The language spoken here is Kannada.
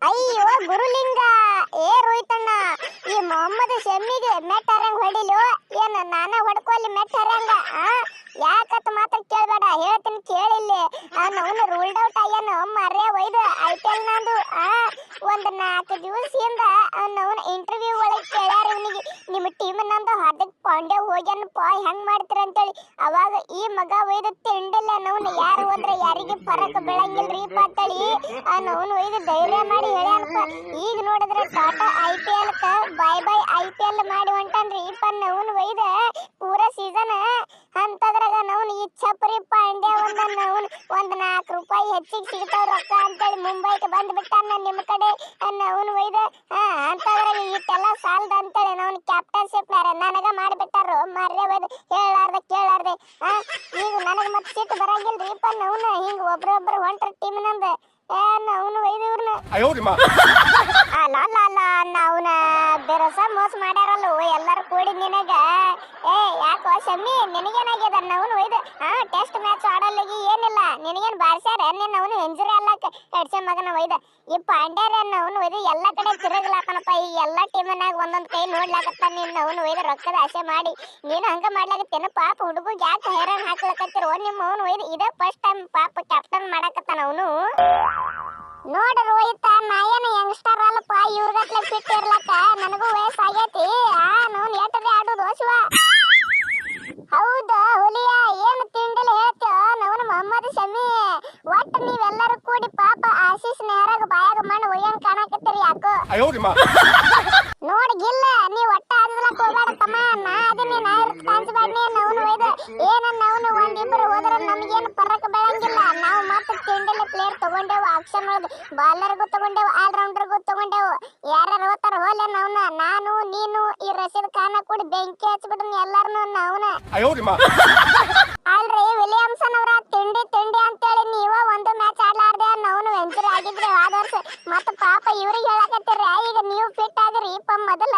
ಅಯ್ಯೋ ಗುರುಲಿಂಗ, ಏ ರೋಹಿತಣ್ಣ, ಈ ಮೊಹಮ್ಮದ್ ಶಮ್ಮಿಗೆ ಮೆಟ್ ಹರಂಗ್ ಹೊಡಿಲು ಏನ ನಾನ ಹೊಡ್ಕೊಲ್ಲಿ ಮೆಟ್ ಹರಂಗ? ಯಾಕತ್ ಮಾತ್ರ ಕೇಳಬೇಡ, ಹೇಳ್ತೀನಿ ಕೇಳಿಲ್ಲಿ. ಅವನು ರೂಲ್ಡ್ ಔಟ್ ಆಗ್ಯಾನ ಮರ್ರೆ ಒಯ್ದು IPL ನಂದು. ಒಂದ್ 4 ದಿವಸದಿಂದ ಅವನ ಇಂಟರ್ವ್ಯೂ ಒಳಗೆ ಕೇಳ್ಯಾರ ಇವನಿಗೆ, ನಿಮ್ಮ ಟೀಮ್ ನಂದು ಹಾರ್ದಿಕ್ ಪಾಂಡ್ಯ ಹೋಗ್ಯಾನಪ್ಪ, ಹೆಂಗ್ ಮಾಡ್ತೀರ ಅಂತೇಳಿ. ಅವಾಗ ಈ ಮಗ ಒಯ್ದು ತಿಂಡಿಲ್ಲ ನವ್ನು, ಯಾರು ಹೋದ್ರೆ ಯಾರಿಗೆ ಫರಕ್ ಬೀಳಂಗಿಲ್ರಿಪ್ಪ ಅಂತೇಳಿ ಅವನು ಒಯ್ದು ಧೈರ್ಯ ಮಾಡಿ ಹೇಳ್ಯಾನಪ್ಪ. ಈಗ ನೋಡಿದ್ರೆ Tata IPL bye bye IPL ಮಾಡಿ ಹೊಂಟನ್ರಿ ಇಪ್ಪ ನವ್ನು ಒಯ್ದ ಪೂರ ಸೀಸನ್. ಅಂತದ್ರಾಗ ನವ್ನು ಈ ಚಪ್ರಿ ಪಾಂಡ್ಯ ಒಂದ್ 4 ರೂಪಾಯಿ ಹೆಚ್ಚಿಗೆ ಸಿಗ್ತಾವ ರೊಕ್ಕ ಅಂತೇಳಿ ಮುಂಬೈಗೆ ಬಂದ್ಬಿಟ್ಟಾನ ನಿಮ್ಮ ಕಡೆ. ನವ್ನು ಒಯ್ದ ಅಂತದ್ರಾಗ ಇಟ್ಟೆಲ್ಲ ಸಾಲದ ಅಂತೇಳಿ ನವ್ನು ಕ್ಯಾಪ್ಟನ್ಶಿಪ್ ನನಗ ಮಾಡಿಬಿಟ್ಟಾರು ಮರ್ರೆ ಒಯ್ದು ಹೇಳಾರ್ದೆ ಕೇಳಾರ್ದೆ. ಈಗ ನನಗೆ ಮತ್ತೆ ಸಿಟ್ಟು ಬರಂಗಿಲ್ರಿ ಇಪ್ಪ ನವ್ನು ಹಿಂಗ ಒಬ್ರೊಬ್ರು ಹೊಂಟ್ರ ಟೀಮ್ ನಂದು. ಅವನು ಒಯ್ದು ಇವ್ರನ್ನ ಅಲ್ಲ ನಾವ್ನ ಬೆರಸ ಮೋಸ ಮಾಡ್ಯಾರಲ್ಲ ಎಲ್ಲರೂ ಕೂಡಿ ನಿನಗ. ಯಾಕೋ ಶಮ್ಮಿ, ನಿನಗೇನಾಗ್ಯದ? ನವ್ನು ಒಯ್ದು ಟೆಸ್ಟ್ ಮ್ಯಾಚ್ ಆಡಲ್ಲಿಗಿ ಏನಿಲ್ಲ, ನಿನಗೇನು ಬಾರ್ಸ್ಯಾರ? ನಿನ್ನ ಅವನು ಎಂಜರಿ ಅಲ್ಲಕ್ಕ ಕಡ್ಸೆ ಮಗನ ಒಯ್ದ. ಈ ಪಾಂಡ್ಯಾರ ಅವನು ಒಯ್ದು ಎಲ್ಲ ಕಡೆ ತಿರುಗ್ಲಾಕನಪ್ಪ. ಈ ಎಲ್ಲ ಟೀಮನ್ನಾಗ ಒಂದೊಂದ್ ಕೈ ನೋಡ್ಲಾಕತ್ತ. ನಿನ್ನ ಅವನು ಒಯ್ದು ರೊಕ್ಕದ ಆಸೆ ಮಾಡಿ ನೀನು ಹಂಗ ಮಾಡ್ಲಾಕತ್ತೇನು? ಪಾಪ ಹುಡುಗ ಯಾಕೆ ಹೈರಾಣ ಹಾಕ್ಲಕತ್ತಿರೋ ನಿಮ್ಮ ಅವನು ಒಯ್ದು? ಇದೇ ಫಸ್ಟ್ ಟೈಮ್ ಪಾಪ ಕ್ಯಾಪ್ಟನ್ ಮಾಡಾಕತ್ತಾನ ಅವನು. ನೋಡ ರೋಹಿತ, ನಾ ಏನು ಯಂಗ್ಸ್ಟರ್ ಅಲ್ಲಪ್ಪ ಇವ್ರಗಟ್ಲೆ ಫಿಟ್ ಇರ್ಲಕ್ಕ, ನನಗೂ ವಯಸ್ಸಾಗೈತಿ. ನೋನ್ ಎಟ್ಟದೆ ಆಡೋದು ಶಿವ. ಹೌದಾ ಹುಲಿಯ, ಏನು ತಿಂಡಿಲ್ಲ ಹೇಳ್ತೀವ ನವನು ಮೊಹಮ್ಮದ್ ಶಮಿ? ಒಟ್ಟು ನೀವೆಲ್ಲರೂ ಕೂಡಿ ಪಾಪ ಆಶೀಸ್ ನೇರಾಗ ಬಾಯಾಗ ಮಣ್ಣು ಒಯ್ಯಂಗ್ ಕಾಣಕತ್ತೀರಿ ಯಾಕೋ. ನೋಡ್ಗಿಲ್ಲ, ನೀ ಒಟ್ಟ ಆದ್ಲಕ್ ಹೋಗ್ಬೇಡ ತಮ್ಮ. ನಾ ಅದನ್ನೇ ನಾ ಕಾಣಿಸ್ಬೇಡ್ನಿ ನವನು ಒಯ್ದು. ಏನನ್ನ ಅವನು ಒಂದಿಬ್ರು ಹೋದ್ರೆ ನಮಗೇನು ಫರಕ್ ಬೆಳಂಗಿಲ್ಲ. ನಾವು ಮತ್ತೆ ತಿಂಡಿಲ್ಲ ಪ್ಲೇಯರ್ ತಗೊಂಡೇವು, ಆಕ್ಷನ್ ಒಳಗೆ ಬಾಲರ್ಗೂ ತಗೊಂಡೇವು, ಆಲ್ರೌಂಡರ್ಗೂ ತಗೊಂಡೇವು. ಯಾರ್ಯಾರು ಹೋಗ್ತಾರ ಹೋಲೆ ನವ್ನ. ನಾನು ನೀನು ಈ ರಶೀದ್ ಖಾನ ಕೂಡಿ ಬೆಂಕಿ ಹಚ್ಬಿಡ್ನಿ ಎಲ್ಲಾರನು ನವ್ನ. ಅಲ್ರಿ ವಿಲಿಯಮ್ಸನ್ ಅವರ, ತಿಂಡಿ ಅಂತೇಳಿ ನೀವ ಒಂದು ಮ್ಯಾಚ್ ಆಡ್ಲಾರ್ದೆ ನವ್ನು ವೆಂಚರ್ ಆಗಿದ್ರಿ ಆದ ವರ್ಷ. ಮತ್ತ ಪಾಪ ಇವ್ರಿಗೆ ಹೇಳಕತ್ತೀರ ಈಗ ನೀವು ಫಿಟ್ ಆಗಿರಿ ಇಪ್ಪ ಮೊದಲ.